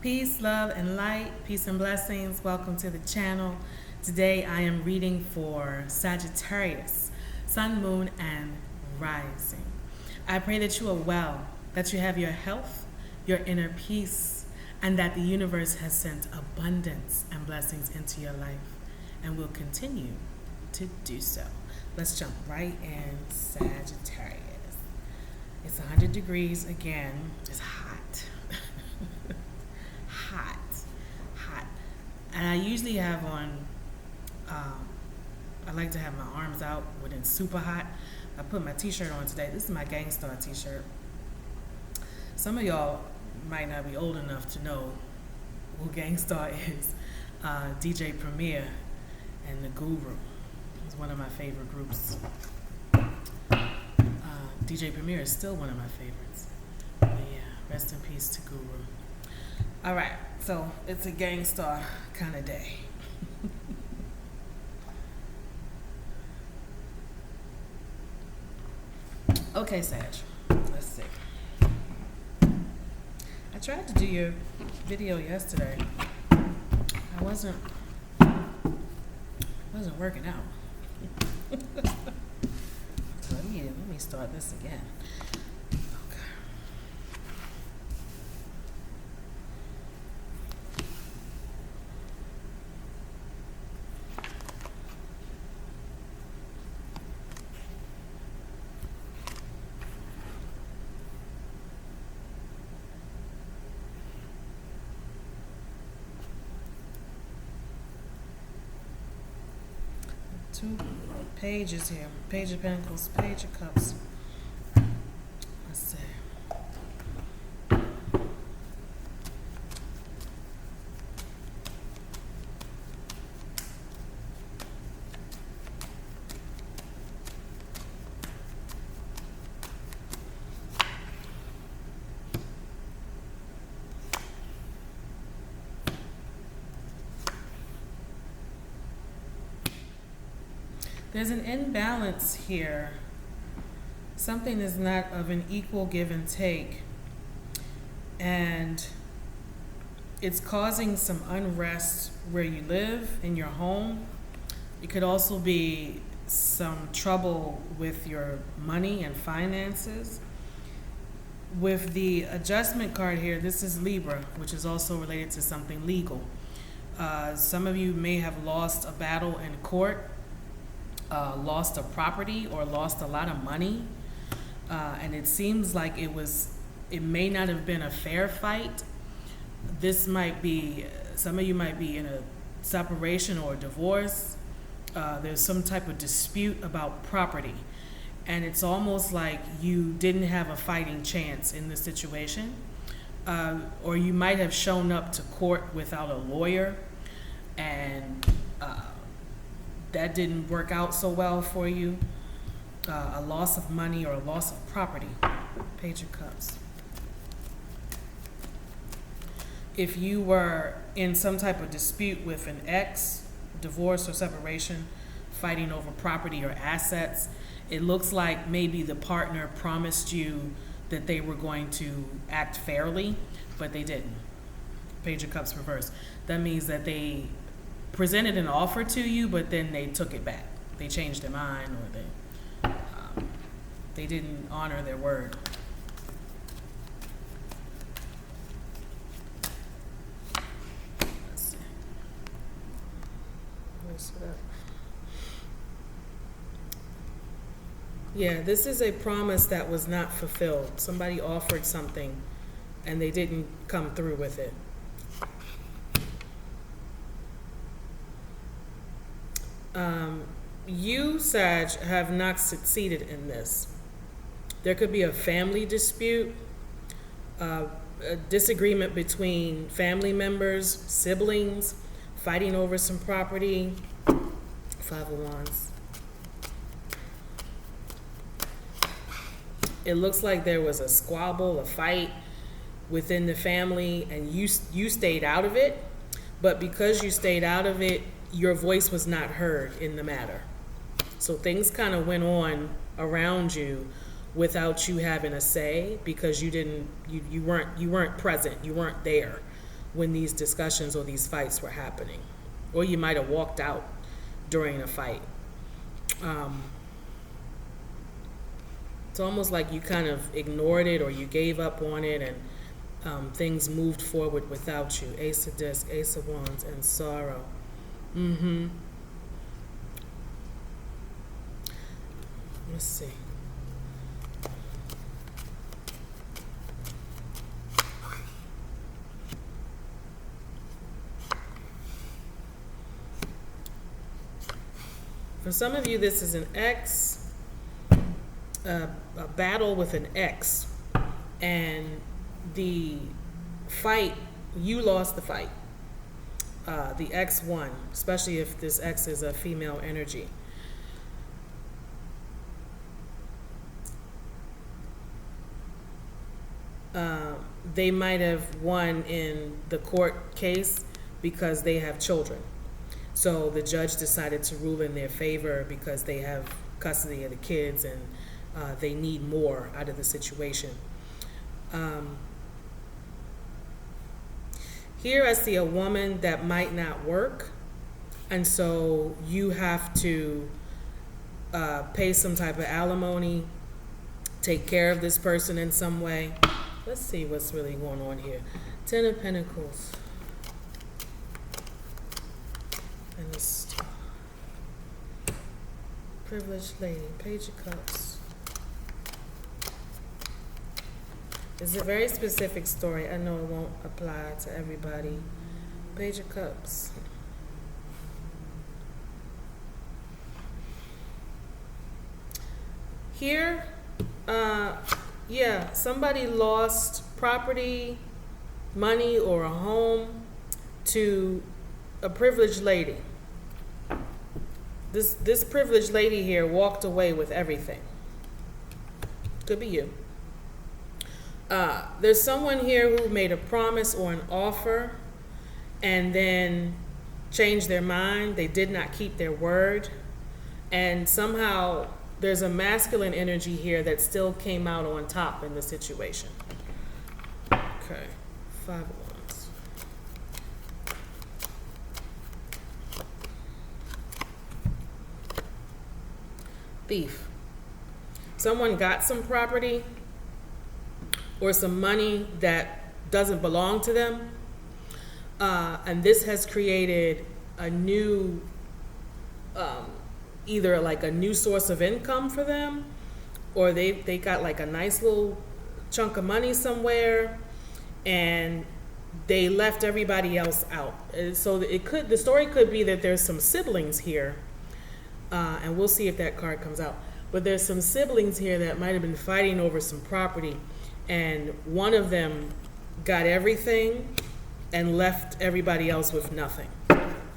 Peace, love, and light. Peace and blessings. Welcome to the channel. Today I am reading for Sagittarius, Sun, Moon, and Rising. I pray that you are well, that you have your health, your inner peace, and that the universe has sent abundance and blessings into your life and will continue to do so. Let's jump right in, Sagittarius. It's 100 degrees again. It's hot. hot. And I usually have on, I like to have my arms out when it's super hot. I put my t-shirt on today. This is my Gangstar t-shirt. Some of y'all might not be old enough to know who Gangstar is. DJ Premier and the Guru is one of my favorite groups. DJ Premier is still one of my favorites. But yeah, rest in peace to Guru. All right, so it's a Gangstar kind of day. Okay, Sag, let's see. I tried to do your video yesterday. I wasn't working out. So let me start this again. Okay. Two pages here. Page of Pentacles, Page of Cups. Let's see. There's an imbalance here. Something is not of an equal give and take. And it's causing some unrest where you live, in your home. It could also be some trouble with your money and finances. With the adjustment card here, this is Libra, which is also related to something legal. Some of you may have lost a battle in court. Lost a property or lost a lot of money, and it seems like it may not have been a fair fight. This might be, some of you might be in a separation or a divorce. There's some type of dispute about property, and it's almost like you didn't have a fighting chance in this situation, or you might have shown up to court without a lawyer, and that didn't work out so well for you. A loss of money or a loss of property. Page of Cups. If you were in some type of dispute with an ex, divorce or separation, fighting over property or assets, it looks like maybe the partner promised you that they were going to act fairly, but they didn't. Page of Cups reverse. That means that they presented an offer to you, but then they took it back. They changed their mind, or they didn't honor their word. Let's see. Where's it up? Yeah, this is a promise that was not fulfilled. Somebody offered something, and they didn't come through with it. You, Sag, have not succeeded in this. There could be a family dispute, a disagreement between family members, siblings, fighting over some property. Five of Wands. It looks like there was a squabble, a fight within the family, and you stayed out of it. But because you stayed out of it, your voice was not heard in the matter. So things kind of went on around you without you having a say, because you weren't present, you weren't there. when these discussions or these fights were happening. Or you might have walked out during a fight. It's almost like you kind of ignored it or you gave up on it, and things moved forward without you. Ace of Discs, Ace of Wands, and sorrow. Let's see. For some of you, this is an X, a battle with an X, and the fight, you lost the fight. The X won, especially if this X is a female energy. They might have won in the court case because they have children. So the judge decided to rule in their favor because they have custody of the kids, and they need more out of the situation. Here I see a woman that might not work, and so you have to pay some type of alimony, take care of this person in some way. Let's see what's really going on here. Ten of Pentacles. And the Star. Privileged Lady. Page of Cups. It's a very specific story. I know it won't apply to everybody. Page of Cups. Here, yeah, somebody lost property, money, or a home to a privileged lady. This privileged lady here walked away with everything. Could be you. There's someone here who made a promise or an offer and then changed their mind. They did not keep their word. And somehow there's a masculine energy here that still came out on top in the situation. Okay, 5 of Wands. Thief. Someone got some property or some money that doesn't belong to them, and this has created a new either like a new source of income for them, or they got like a nice little chunk of money somewhere and they left everybody else out. So the story could be that there's some siblings here, and we'll see if that card comes out, but there's some siblings here that might have been fighting over some property, and one of them got everything and left everybody else with nothing.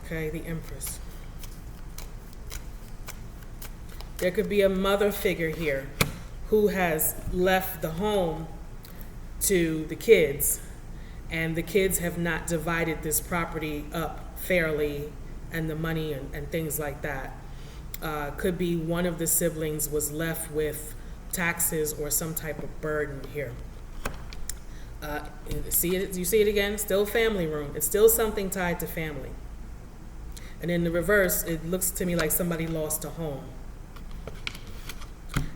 Okay, the Empress. There could be a mother figure here who has left the home to the kids, and the kids have not divided this property up fairly, and the money and things like that. Could be one of the siblings was left with taxes or some type of burden here. See it? You see it again? Still family room. It's still something tied to family. And in the reverse, it looks to me like somebody lost a home.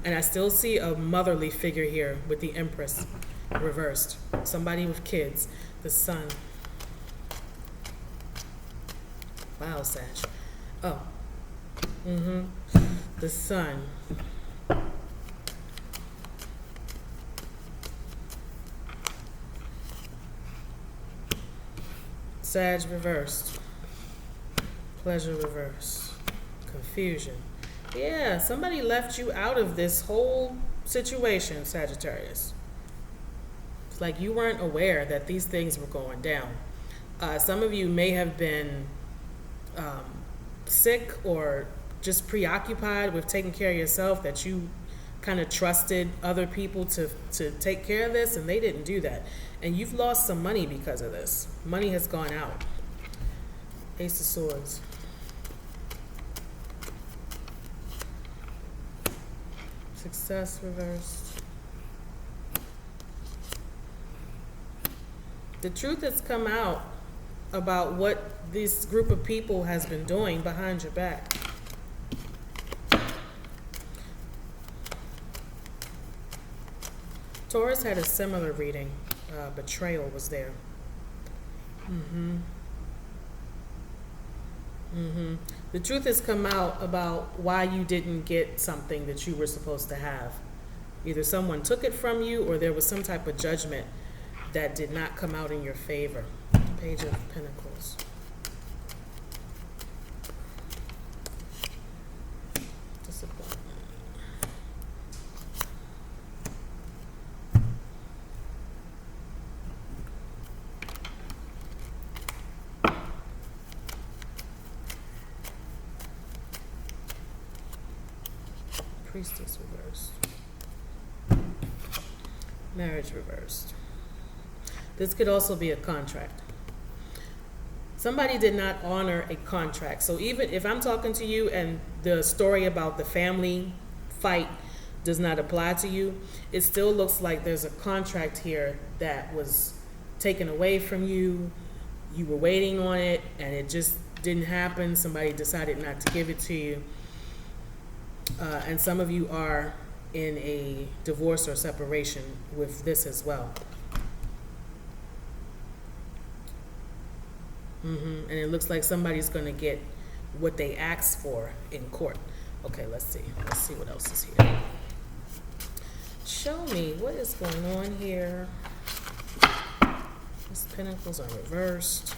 And I still see a motherly figure here with the Empress reversed. Somebody with kids. The Sun. Wow, Sag. Oh. The Sun. Sag reversed. Pleasure reversed. Confusion. Yeah, somebody left you out of this whole situation, Sagittarius. It's like you weren't aware that these things were going down. Some of you may have been sick or just preoccupied with taking care of yourself, that you kind of trusted other people to take care of this, and they didn't do that. And you've lost some money because of this. Money has gone out. Ace of Swords. Success reversed. The truth has come out about what this group of people has been doing behind your back. Taurus had a similar reading. Betrayal was there. The truth has come out about why you didn't get something that you were supposed to have. Either someone took it from you or there was some type of judgment that did not come out in your favor. Page of Pentacles. Disappointment. Priestess reversed. Marriage reversed. This could also be a contract. Somebody did not honor a contract. So even if I'm talking to you and the story about the family fight does not apply to you, it still looks like there's a contract here that was taken away from you. You were waiting on it and it just didn't happen. Somebody decided not to give it to you. And some of you are in a divorce or separation with this as well. And it looks like somebody's going to get what they asked for in court. Okay, let's see. Let's see what else is here. Show me what is going on here. These pentacles are reversed.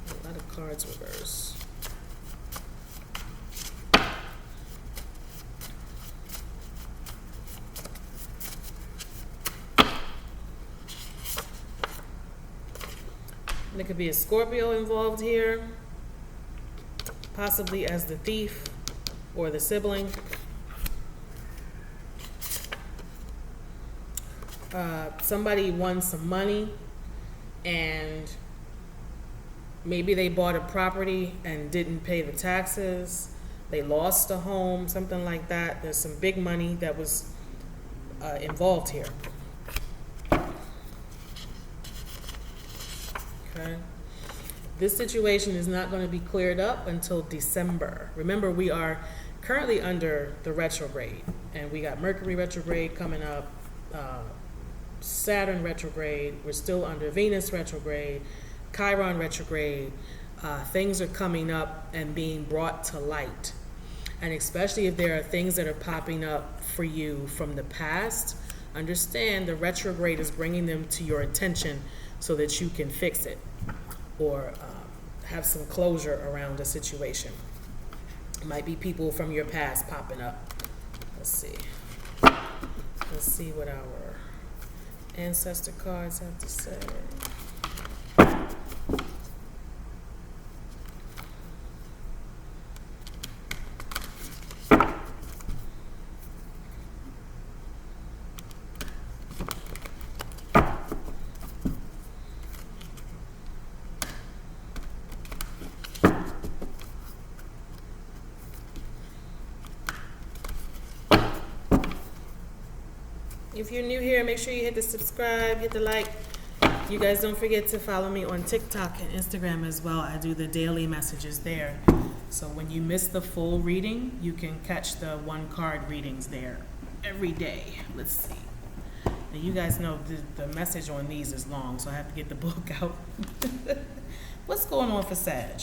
A lot of cards reversed. There could be a Scorpio involved here, possibly as the thief or the sibling. Somebody won some money and maybe they bought a property and didn't pay the taxes. They lost a home, something like that. There's some big money that was involved here. Okay. This situation is not going to be cleared up until December. Remember, we are currently under the retrograde, and we got Mercury retrograde coming up, Saturn retrograde. We're still under Venus retrograde, Chiron retrograde. Things are coming up and being brought to light. And especially if there are things that are popping up for you from the past, understand the retrograde is bringing them to your attention so that you can fix it or have some closure around a situation. It might be people from your past popping up. Let's see. Let's see what our ancestor cards have to say. If you're new here, make sure you hit the subscribe, hit the like. You guys don't forget to follow me on TikTok and Instagram as well. I do the daily messages there. So when you miss the full reading, you can catch the one card readings there every day. Let's see. Now you guys know the message on these is long, so I have to get the book out. What's going on for Sag?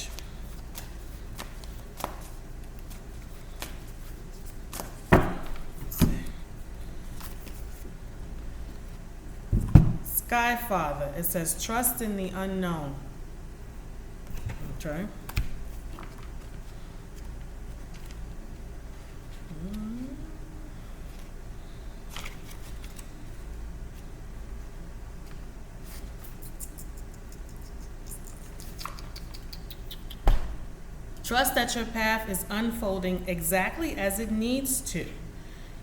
Sky Father, it says trust in the unknown. Okay. Trust that your path is unfolding exactly as it needs to.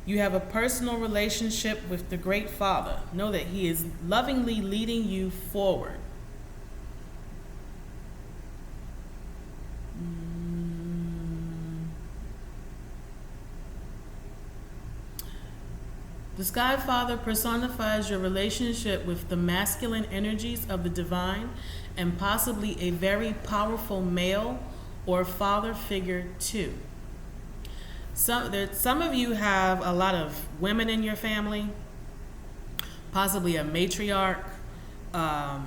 You have a personal relationship with the Great Father. Know that He is lovingly leading you forward. The Sky Father personifies your relationship with the masculine energies of the divine and possibly a very powerful male or father figure too. Some of you have a lot of women in your family, possibly a matriarch. I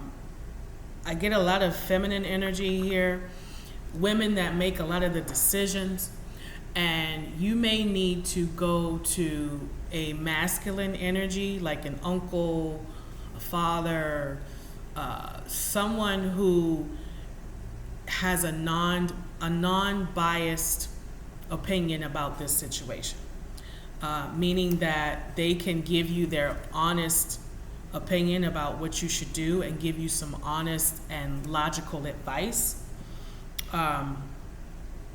get a lot of feminine energy here, women that make a lot of the decisions, and you may need to go to a masculine energy like an uncle, a father, someone who has a non-biased opinion about this situation, meaning that they can give you their honest opinion about what you should do and give you some honest and logical advice.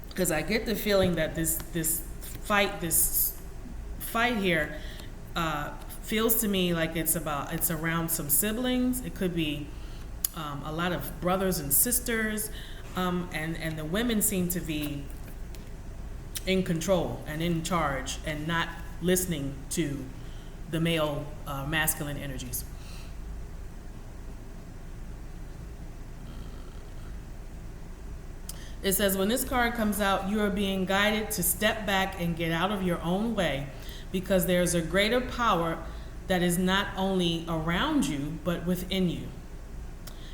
Because I get the feeling that this fight here feels to me like it's around some siblings. It could be a lot of brothers and sisters, and the women seem to be in control and in charge and not listening to the male masculine energies. It says, when this card comes out, you are being guided to step back and get out of your own way, because there's a greater power that is not only around you, but within you.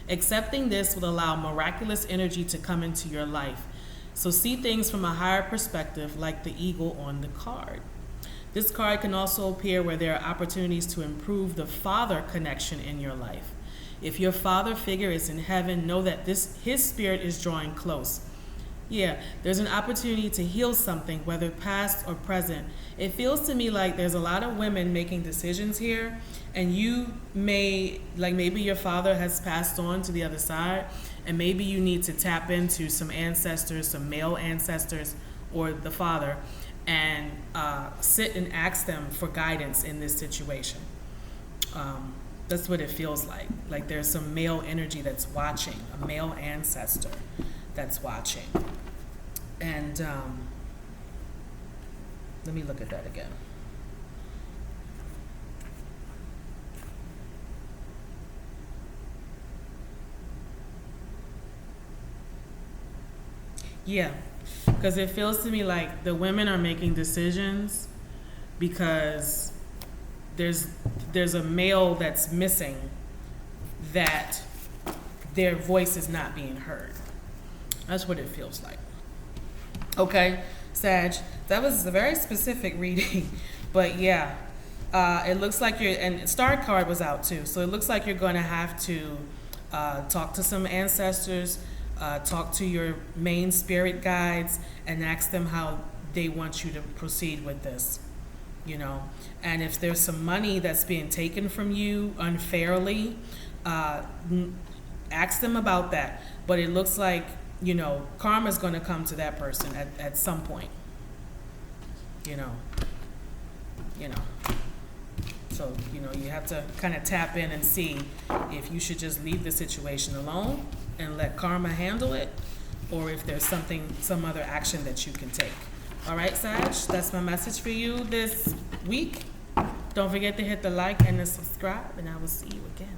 Accepting this will allow miraculous energy to come into your life. So see things from a higher perspective, like the eagle on the card. This card can also appear where there are opportunities to improve the father connection in your life. If your father figure is in heaven, know that his spirit is drawing close. Yeah, there's an opportunity to heal something, whether past or present. It feels to me like there's a lot of women making decisions here, and you may, like maybe your father has passed on to the other side, and maybe you need to tap into some ancestors, some male ancestors, or the father, and sit and ask them for guidance in this situation. That's what it feels like. Like there's some male energy that's watching, a male ancestor that's watching. And let me look at that again. Yeah, because it feels to me like the women are making decisions because there's a male that's missing, that their voice is not being heard. That's what it feels like. Okay, Sag, that was a very specific reading, but yeah, it looks like and Star card was out too, so it looks like you're going to have to talk to some ancestors, talk to your main spirit guides, and ask them how they want you to proceed with this, you know. And if there's some money that's being taken from you unfairly, ask them about that. But it looks like, you know, karma's going to come to that person at some point, you know. So, you know, you have to kind of tap in and see if you should just leave the situation alone and let karma handle it, or if there's some other action that you can take. All right, Sag, that's my message for you this week. Don't forget to hit the like and the subscribe, and I will see you again.